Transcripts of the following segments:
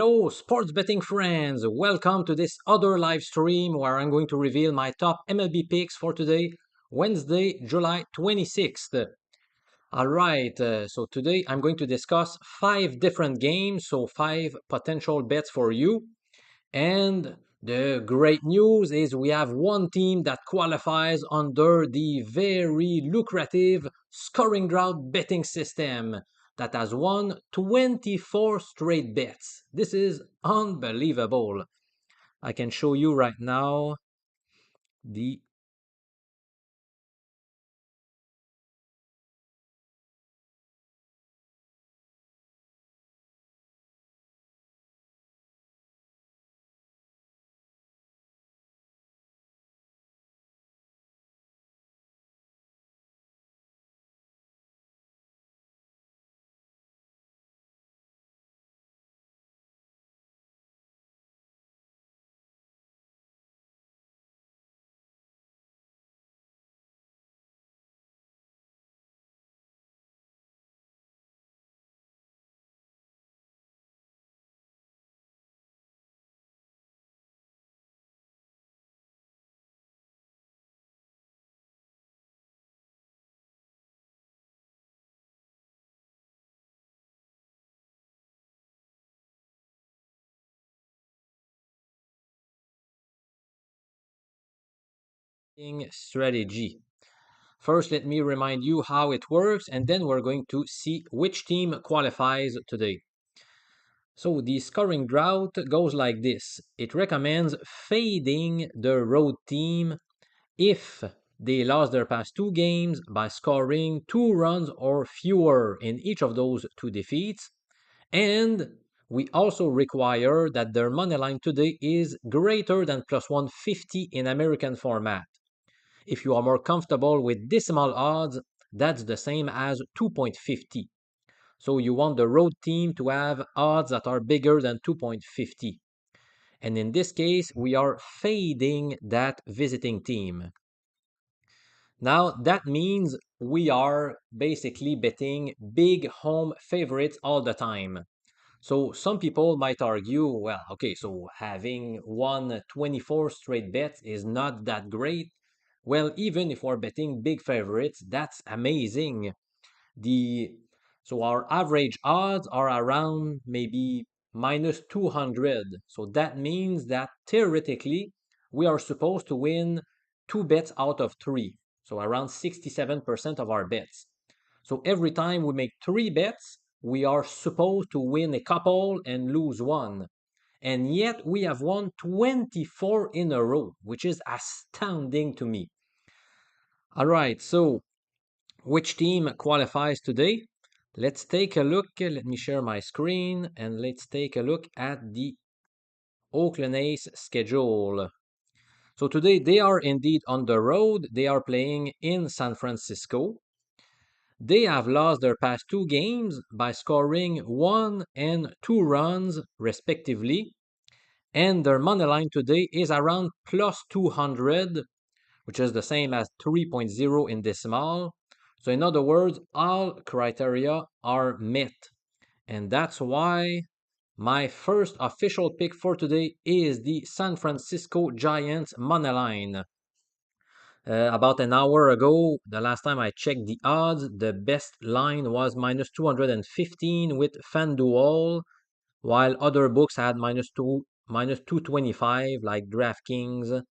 Hello, sports betting friends. Welcome to this other live stream where I'm going to reveal my top MLB picks for today, Wednesday, July 26th. All right, so today I'm going to discuss five different games, so five potential bets for you. And the great news is we have one team that qualifies under the very lucrative scoring drought betting system that has won 24 straight bets. This is unbelievable. I can show you right now the betting strategy. First, let me remind you how it works, and then we're going to see which team qualifies today. So the scoring drought goes like this. It recommends fading the road team if they lost their past two games by scoring 2 runs or fewer in each of those two defeats. And we also require that their money line today is greater than plus 150 in American format. If you are more comfortable with decimal odds, that's the same as 2.50. So you want the road team to have odds that are bigger than 2.50. And in this case, we are fading that visiting team. Now, that means we are basically betting big home favorites all the time. So some people might argue, well, okay, so having won 24 straight bets is not that great. Well, even if we're betting big favorites, that's amazing. The so our average odds are around maybe minus 200. So that means that theoretically we are supposed to win two bets out of three. So around 67% of our bets. So every time we make three bets, we are supposed to win a couple and lose one. And yet we have won 24 in a row, which is astounding to me. All right, so which team qualifies today? Let's take a look. Let me share my screen and let's take a look at the Oakland A's schedule. So today they are indeed on the road. They are playing in San Francisco. They have lost their past two games by scoring 1 and 2 runs, respectively. And their money line today is around plus 200, which is the same as 3.0 in decimal. So in other words, all criteria are met. And that's why my first official pick for today is the San Francisco Giants money line. About an hour ago, the last time I checked the odds, the best line was minus 215 with FanDuel, while other books had minus 225 like DraftKings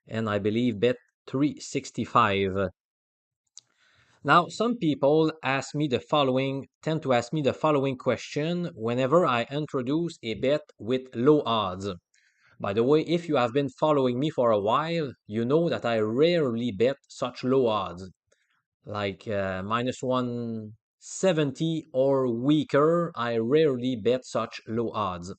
and I believe Bet 365. Now, some people tend to ask me the following question whenever I introduce a bet with low odds. By the way, if you have been following me for a while, you know that I rarely bet such low odds, like minus 170 or weaker. I rarely bet such low odds.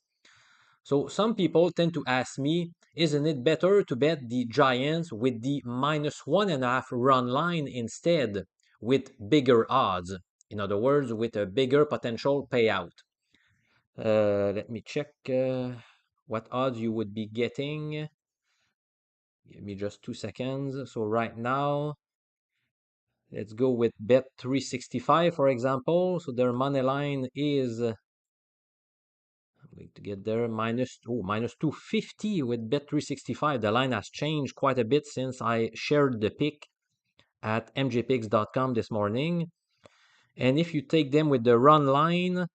So some people tend to ask me, isn't it better to bet the Giants with the minus 1.5 run line instead, with bigger odds? In other words, with a bigger potential payout. Let me check what odds you would be getting. Give me just 2 seconds. So right now, let's go with Bet 365, for example. So their money line is, I'm Going to get there. Minus 250 with Bet365. The line has changed quite a bit since I shared the pick at mjpicks.com this morning. And if you take them with the run line,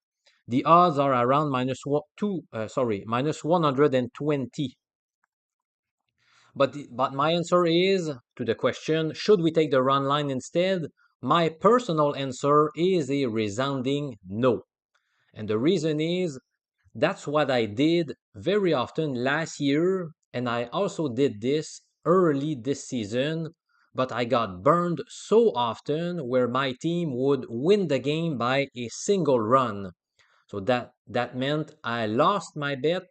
the odds are around minus 120. But my answer is to the question, should we take the run line instead? My personal answer is a resounding no. And the reason is that's what I did very often last year, and I also did this early this season, but I got burned so often where my team would win the game by a single run. So that meant I lost my bet,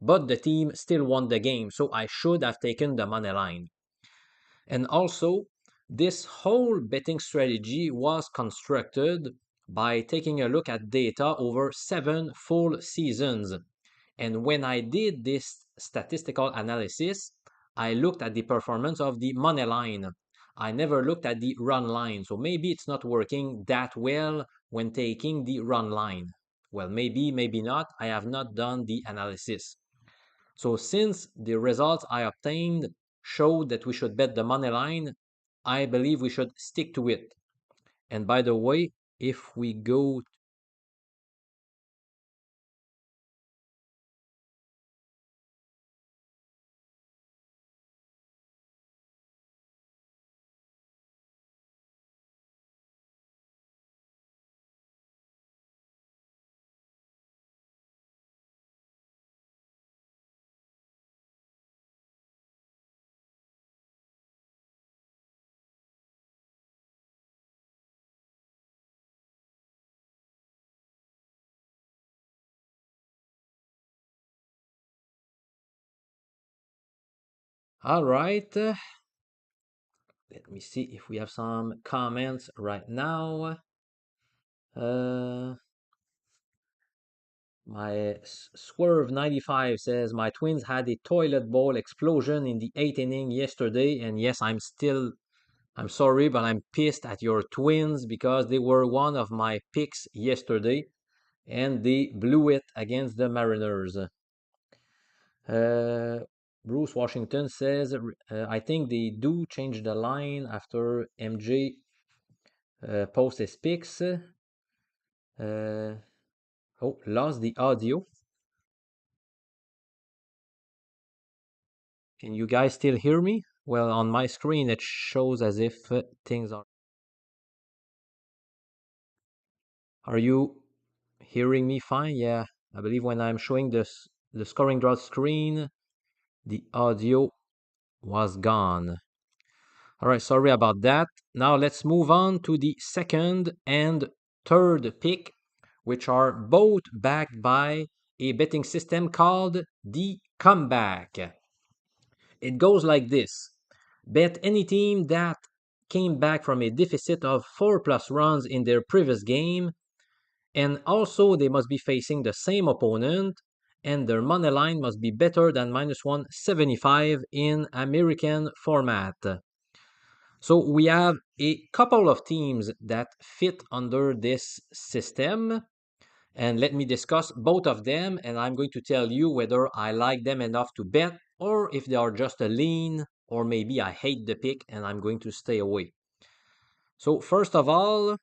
but the team still won the game, so I should have taken the money line. And also, this whole betting strategy was constructed by taking a look at data over 7 full seasons. And when I did this statistical analysis, I looked at the performance of the money line. I never looked at the run line. So maybe it's not working that well when taking the run line. Well, maybe not. I have not done the analysis. So since the results I obtained showed that we should bet the money line, I believe we should stick to it. And by the way, if we go all right, let me see if we have some comments right now. My Swerve 95 says my Twins had a toilet bowl explosion in the 8th inning yesterday, and yes, I'm sorry, but I'm pissed at your Twins because they were one of my picks yesterday, and they blew it against the Mariners. Bruce Washington says, I think they do change the line after MJ posts his picks. Lost the audio. Can you guys still hear me? Well, on my screen, it shows as if things are. Are you hearing me fine? Yeah, I believe when I'm showing the scoring drought screen, the audio was gone. All right, sorry about that. Now let's move on to the second and third pick, which are both backed by a betting system called the comeback. It goes like this. Bet any team that came back from a deficit of 4+ runs in their previous game, and also they must be facing the same opponent, and their money line must be better than minus 175 in American format. So we have a couple of teams that fit under this system, and let me discuss both of them, and I'm going to tell you whether I like them enough to bet or if they are just a lean, or maybe I hate the pick and I'm going to stay away. So first of all,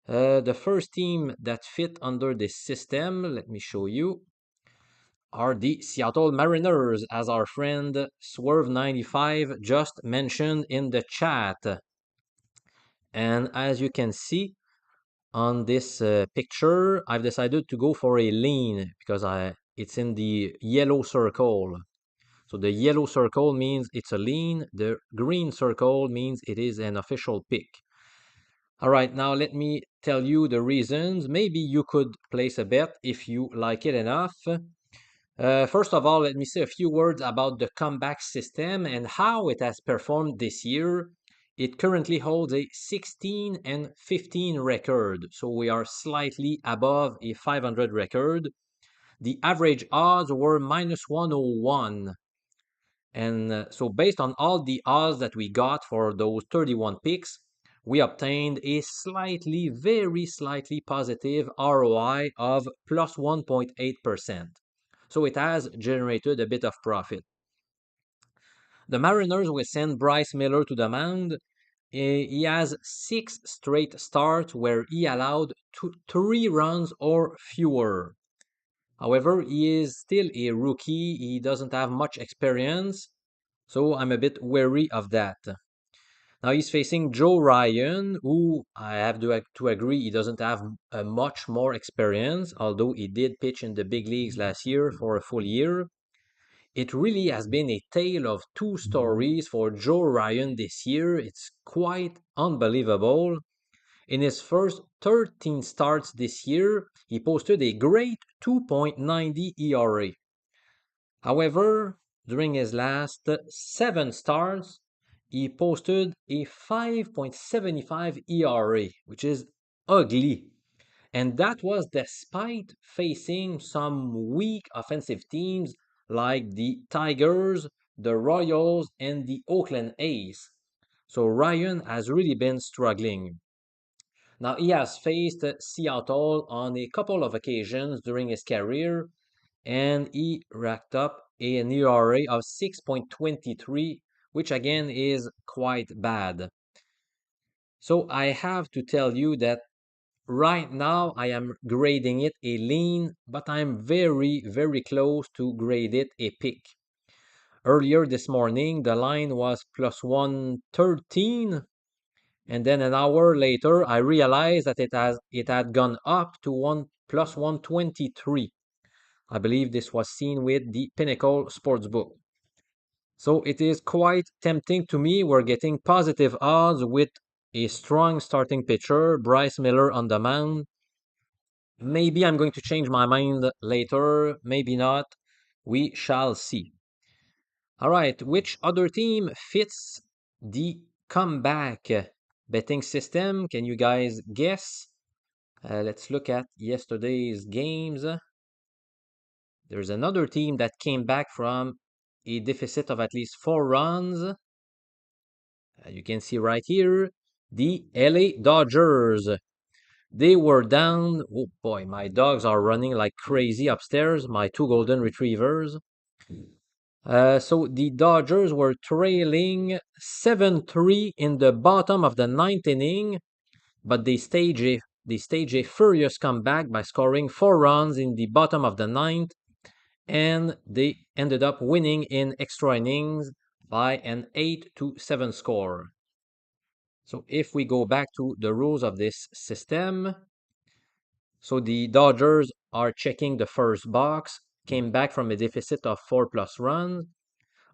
the first team that fit under this system, let me show you, are the Seattle Mariners, as our friend Swerve95 just mentioned in the chat. And as you can see on this picture, I've decided to go for a lean because it's in the yellow circle. So the yellow circle means it's a lean. The green circle means it is an official pick. All right, now let me tell you the reasons. Maybe you could place a bet if you like it enough. First of all, let me say a few words about the comeback system and how it has performed this year. It currently holds a 16-15 record, so we are slightly above a 500 record. The average odds were minus 101. And so based on all the odds that we got for those 31 picks, we obtained a very slightly positive ROI of plus 1.8%. So it has generated a bit of profit. The Mariners will send Bryce Miller to the mound. He has 6 straight starts where he allowed 3 runs or fewer. However, he is still a rookie. He doesn't have much experience, so I'm a bit wary of that. Now he's facing Joe Ryan, who I have to agree he doesn't have much more experience, although he did pitch in the big leagues last year for a full year. It really has been a tale of two stories for Joe Ryan this year. It's quite unbelievable. In his first 13 starts this year, he posted a great 2.90 ERA. However, during his last 7 starts, he posted a 5.75 ERA, which is ugly. And that was despite facing some weak offensive teams like the Tigers, the Royals, and the Oakland A's. So Ryan has really been struggling. Now, he has faced Seattle on a couple of occasions during his career, and he racked up an ERA of 6.23, which again is quite bad. So I have to tell you that right now I am grading it a lean, but I'm very close to grade it a pick. Earlier this morning, the line was plus 113, and then an hour later, I realized that it had gone up to plus 123. I believe this was seen with the Pinnacle Sportsbook. So it is quite tempting to me. We're getting positive odds with a strong starting pitcher, Bryce Miller on the mound. Maybe I'm going to change my mind later, maybe not. We shall see. All right, which other team fits the comeback betting system? Can you guys guess? Let's look at yesterday's games. There's another team that came back from a deficit of at least 4 runs. You can see right here, the LA Dodgers. They were down. Oh boy, my dogs are running like crazy upstairs, my 2 golden retrievers. So the Dodgers were trailing 7-3 in the bottom of the 9th inning, but they staged a furious comeback by scoring 4 runs in the bottom of the 9th, and they ended up winning in extra innings by an 8-7 score. So if we go back to the rules of this system, so the Dodgers are checking the first box, came back from a deficit of 4+ runs.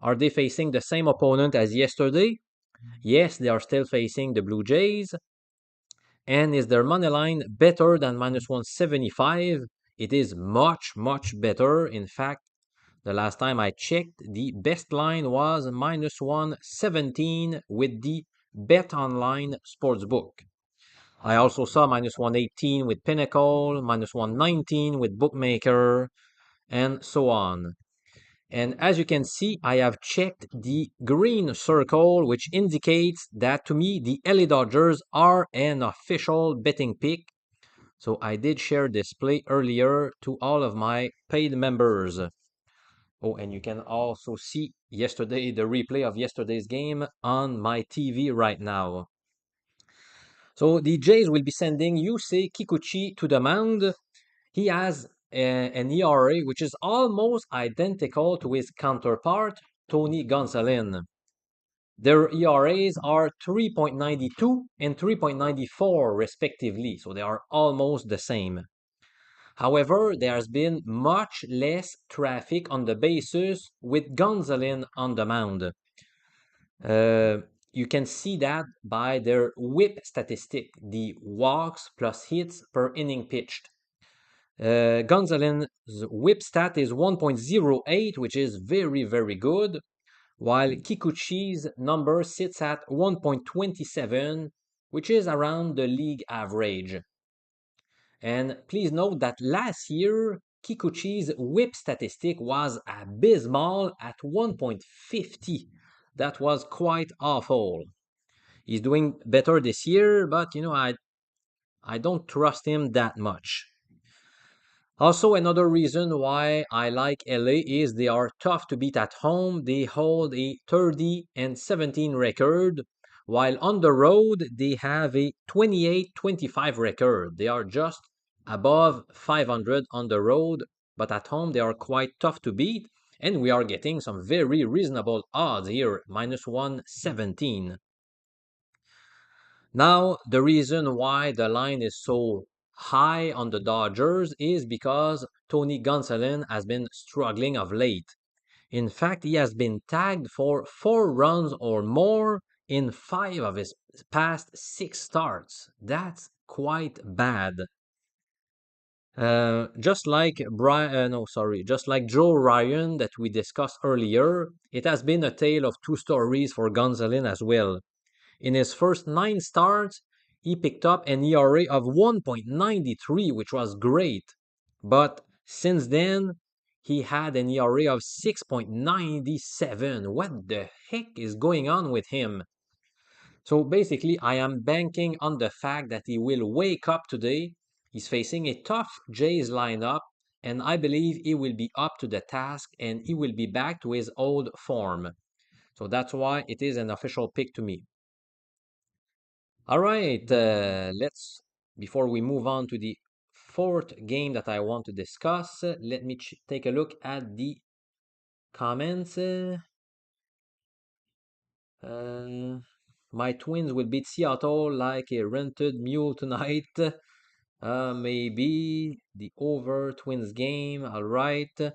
Are they facing the same opponent as yesterday? Yes, they are still facing the Blue Jays. And is their money line better than minus 175? It is much better. In fact, the last time I checked, the best line was minus 117 with the Bet Online Sportsbook. I also saw minus 118 with Pinnacle, minus 119 with Bookmaker, and so on. And as you can see, I have checked the green circle, which indicates that to me, the LA Dodgers are an official betting pick. So I did share this play earlier to all of my paid members. Oh, and you can also see the replay of yesterday's game on my TV right now. So the Jays will be sending Yusei Kikuchi to the mound. He has an ERA which is almost identical to his counterpart, Tony Gonsolin. Their ERAs are 3.92 and 3.94 respectively, so they are almost the same. However, there has been much less traffic on the bases with Gonsolin on the mound. You can see that by their whip statistic, the walks plus hits per inning pitched. Gonzolin's whip stat is 1.08, which is very good, while Kikuchi's number sits at 1.27, which is around the league average. And please note that last year, Kikuchi's whip statistic was abysmal at 1.50. That was quite awful. He's doing better this year, but I don't trust him that much. Also, another reason why I like LA is they are tough to beat at home. They hold a 30-17 record, while on the road they have a 28-25 record. They are just above 500 on the road, but at home they are quite tough to beat, and we are getting some very reasonable odds here, minus 117. Now, the reason why the line is so high on the Dodgers is because Tony Gonsolin has been struggling of late. In fact, he has been tagged for 4 runs or more in 5 of his past 6 starts. That's quite bad. Just like Joe Ryan that we discussed earlier, it has been a tale of two stories for Gonsolin as well. In his first 9 starts, he picked up an ERA of 1.93, which was great. But since then, he had an ERA of 6.97. What the heck is going on with him? So basically, I am banking on the fact that he will wake up today. He's facing a tough Jays lineup, and I believe he will be up to the task and he will be back to his old form. So that's why it is an official pick to me. All right, before we move on to the fourth game that I want to discuss, let me take a look at the comments. My Twins will beat Seattle like a rented mule tonight. Maybe the over Twins game. All right.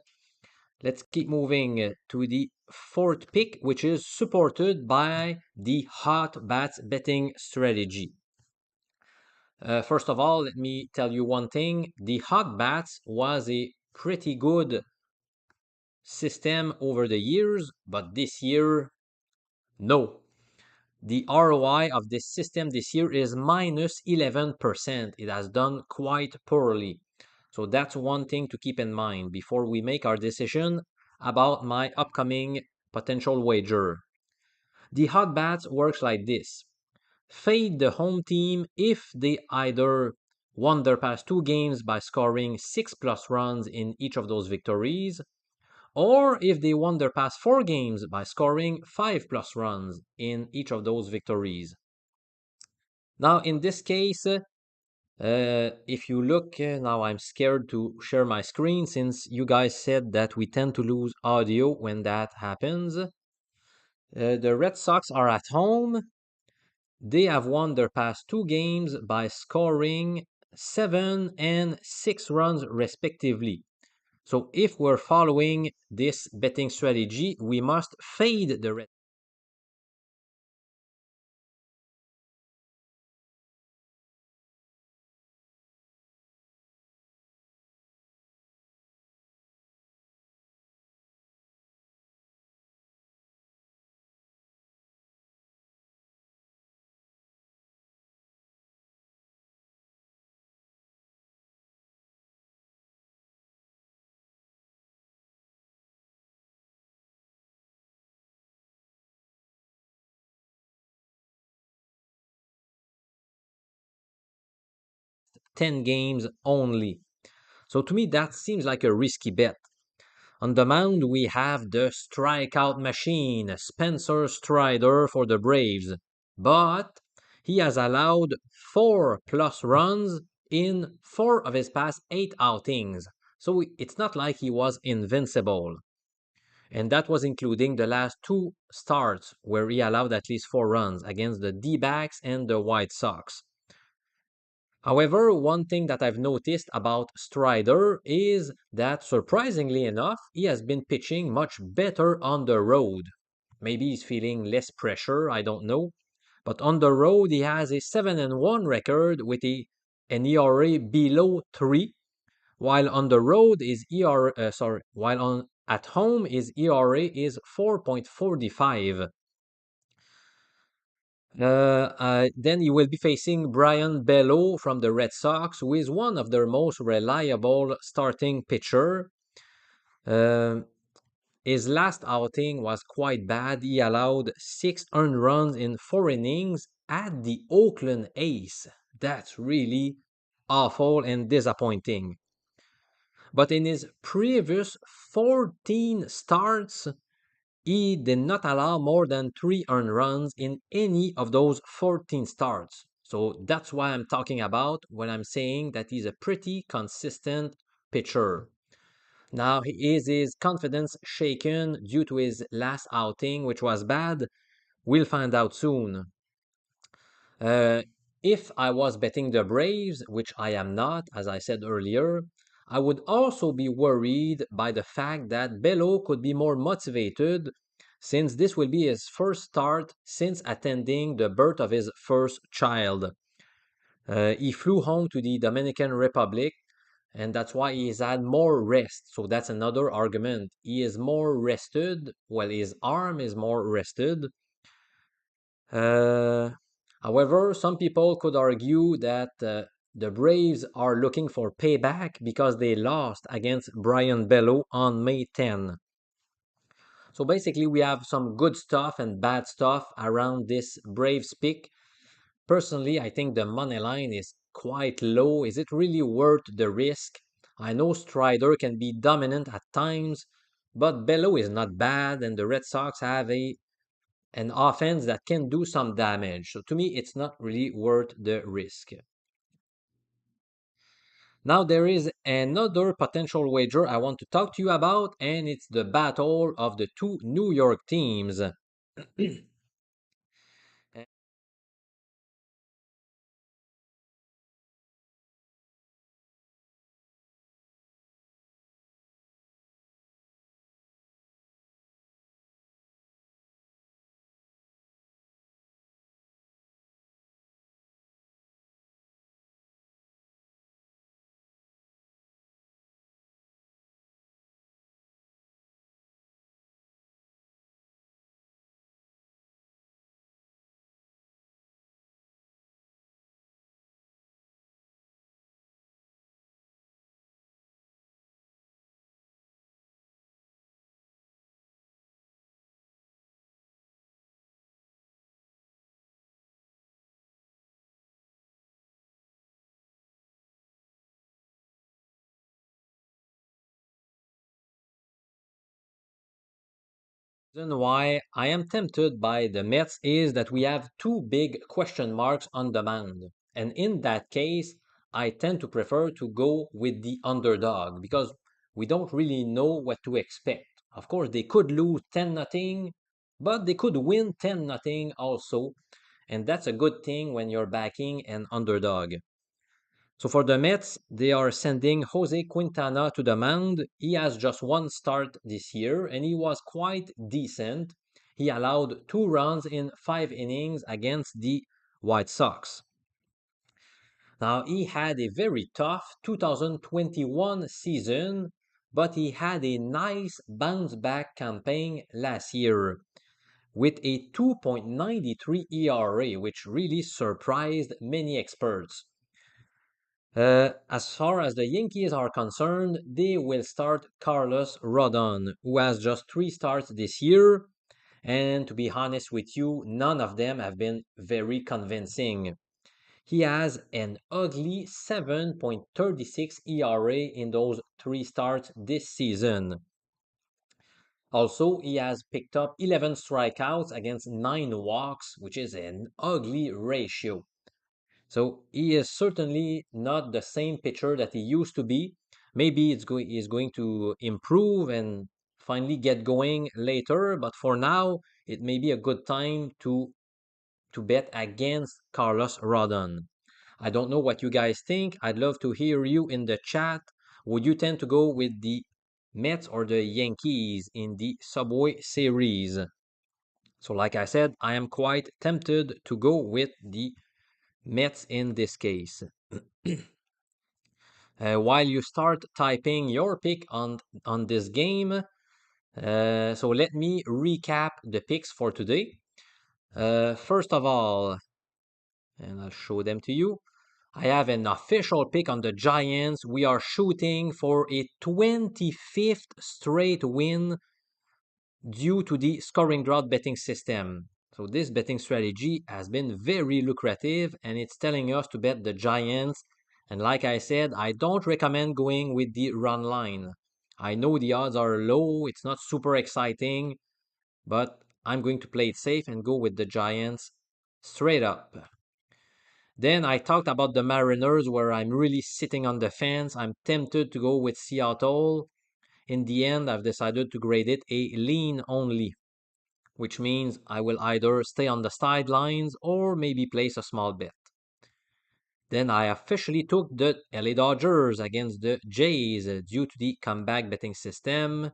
Let's keep moving to the fourth pick, which is supported by the hot bats betting strategy. First of all, let me tell you one thing. The hot bats was a pretty good system over the years, but this year, no. The ROI of this system this year is minus 11%. It has done quite poorly. So that's one thing to keep in mind before we make our decision about my upcoming potential wager. The hot bats works like this. Fade the home team if they either won their past 2 games by scoring 6+ runs in each of those victories, or if they won their past 4 games by scoring 5+ runs in each of those victories. Now, in this case, if you look, now I'm scared to share my screen since you guys said that we tend to lose audio when that happens. The Red Sox are at home. They have won their past 2 games by scoring 7 and 6 runs respectively. So if we're following this betting strategy, we must fade the Red. Ten games only. So to me, that seems like a risky bet. On the mound, we have the strikeout machine, Spencer Strider for the Braves. But he has allowed 4+ runs in 4 of his past 8 outings. So it's not like he was invincible. And that was including the last 2 starts where he allowed at least 4 runs against the D-backs and the White Sox. However, one thing that I've noticed about Strider is that surprisingly enough, he has been pitching much better on the road. Maybe he's feeling less pressure, I don't know. But on the road, he has a 7-1 record with an ERA below 3, while on the road is at home his ERA is 4.45. Then you will be facing Brian Bello from the Red Sox, who is one of their most reliable starting pitcher. His last outing was quite bad. He allowed 6 earned runs in 4 innings at the Oakland A's. That's really awful and disappointing. But in his previous 14 starts, he did not allow more than 3 earned runs in any of those 14 starts. So that's why I'm talking about when I'm saying that he's a pretty consistent pitcher. Now, is his confidence shaken due to his last outing, which was bad? We'll find out soon. Uh, if I was betting the Braves, which I am not, as I said earlier, I would also be worried by the fact that Bello could be more motivated since this will be his first start since attending the birth of his first child. He flew home to the Dominican Republic, and that's why he's had more rest. So that's another argument. He is more rested. Well, his arm is more rested. Uh, However, some people could argue that the Braves are looking for payback because they lost against Brian Bello on May 10. So basically, we have some good stuff and bad stuff around this Braves pick. Personally, I think the money line is quite low. Is it really worth the risk? I know Strider can be dominant at times, but Bello is not bad, and the Red Sox have an offense that can do some damage. So to me, it's not really worth the risk. Now there is another potential wager I want to talk to you about, and it's the battle of the two New York teams. Reason why I am tempted by the Mets is that we have two big question marks on demand. And in that case, I tend to prefer to go with the underdog because we don't really know what to expect. Of course, they could lose 10 nothing, but they could win 10 nothing also. And that's a good thing when you're backing an underdog. So for the Mets, they are sending Jose Quintana to the mound. He has just one start this year and he was quite decent. He allowed 2 runs in 5 innings against the White Sox. Now, he had a very tough 2021 season, but he had a nice bounce back campaign last year with a 2.93 ERA, which really surprised many experts. As far as the Yankees are concerned, they will start Carlos Rodon, who has just 3 starts this year. And to be honest with you, none of them have been very convincing. He has an ugly 7.36 ERA in those 3 starts this season. Also, he has picked up 11 strikeouts against 9 walks, which is an ugly ratio. So he is certainly not the same pitcher that he used to be. Maybe he's going to improve and finally get going later, but for now, it may be a good time to bet against Carlos Rodon. I don't know what you guys think. I'd love to hear you in the chat. Would you tend to go with the Mets or the Yankees in the Subway Series? So like I said, I am quite tempted to go with the Mets in this case. While you start typing your pick on this game, so let me recap the picks for today. First of all, and I'll show them to you. I have an official pick on the Giants. We are shooting for a 25th straight win due to the scoring drought betting system. So this betting strategy has been very lucrative and it's telling us to bet the Giants. And like I said, I don't recommend going with the run line. I know the odds are low, it's not super exciting, but I'm going to play it safe and go with the Giants straight up. Then I talked about the Mariners where I'm really sitting on the fence. I'm tempted to go with Seattle. In the end, I've decided to grade it a lean only, which means I will either stay on the sidelines or maybe place a small bet. Then I officially took the LA Dodgers against the Jays due to the comeback betting system.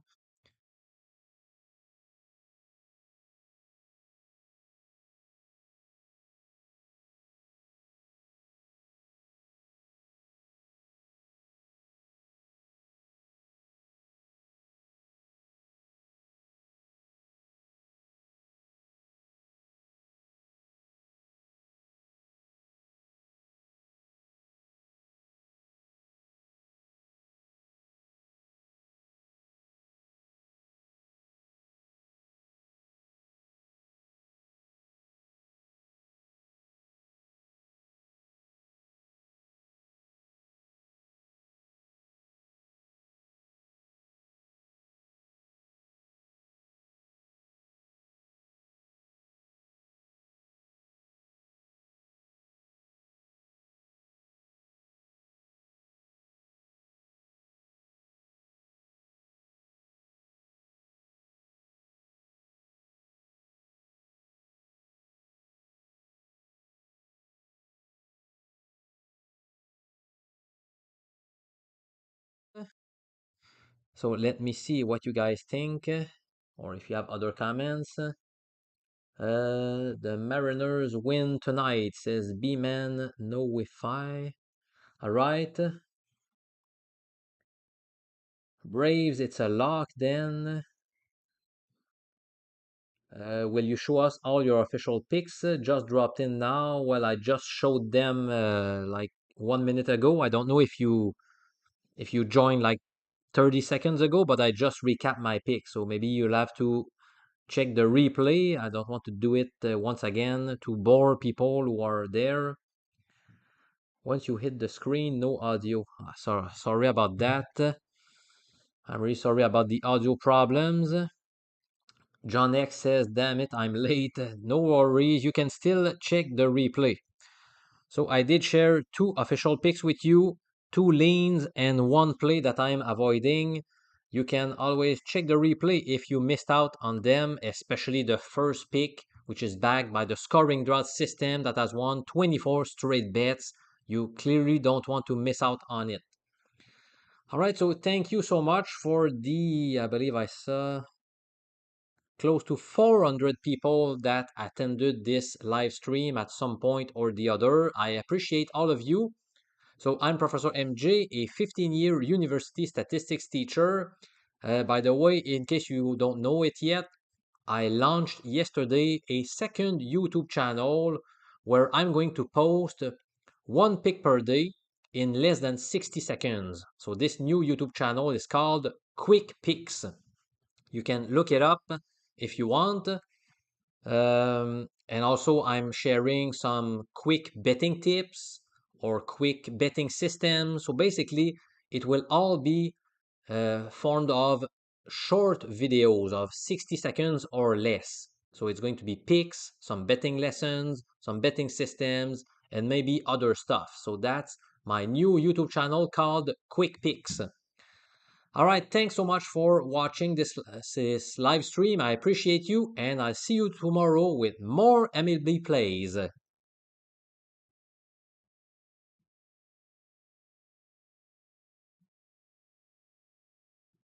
So let me see what you guys think, or if you have other comments. The Mariners win tonight, says B-Man no Wi-Fi. All right. Braves, it's a lock then. Will you show us all your official picks? Just dropped in now. Well, I just showed them like 1 minute ago. I don't know if you joined like 30 seconds ago, but I just recapped my pick. So maybe you'll have to check the replay. I don't want to do it once again to bore people who are there. Once you hit the screen, no audio. Sorry about that. I'm really sorry about the audio problems. John X says, damn it, I'm late. No worries, you can still check the replay. So I did share two official picks with you, two leans and one play that I'm avoiding. You can always check the replay if you missed out on them, especially the first pick, which is backed by the scoring drought system that has won 24 straight bets. You clearly don't want to miss out on it. All right, so thank you so much for I believe I saw close to 400 people that attended this live stream at some point or the other. I appreciate all of you. So I'm Professor MJ, a 15-year university statistics teacher. By the way, in case you don't know it yet, I launched yesterday a second YouTube channel where I'm going to post one pick per day in less than 60 seconds. So this new YouTube channel is called Quick Picks. You can look it up if you want. And also, I'm sharing some quick betting tips or quick betting systems. So basically, it will all be formed of short videos of 60 seconds or less. So it's going to be picks, some betting lessons, some betting systems, and maybe other stuff. So that's my new YouTube channel called Quick Picks. All right, thanks so much for watching this live stream. I appreciate you, and I'll see you tomorrow with more MLB plays.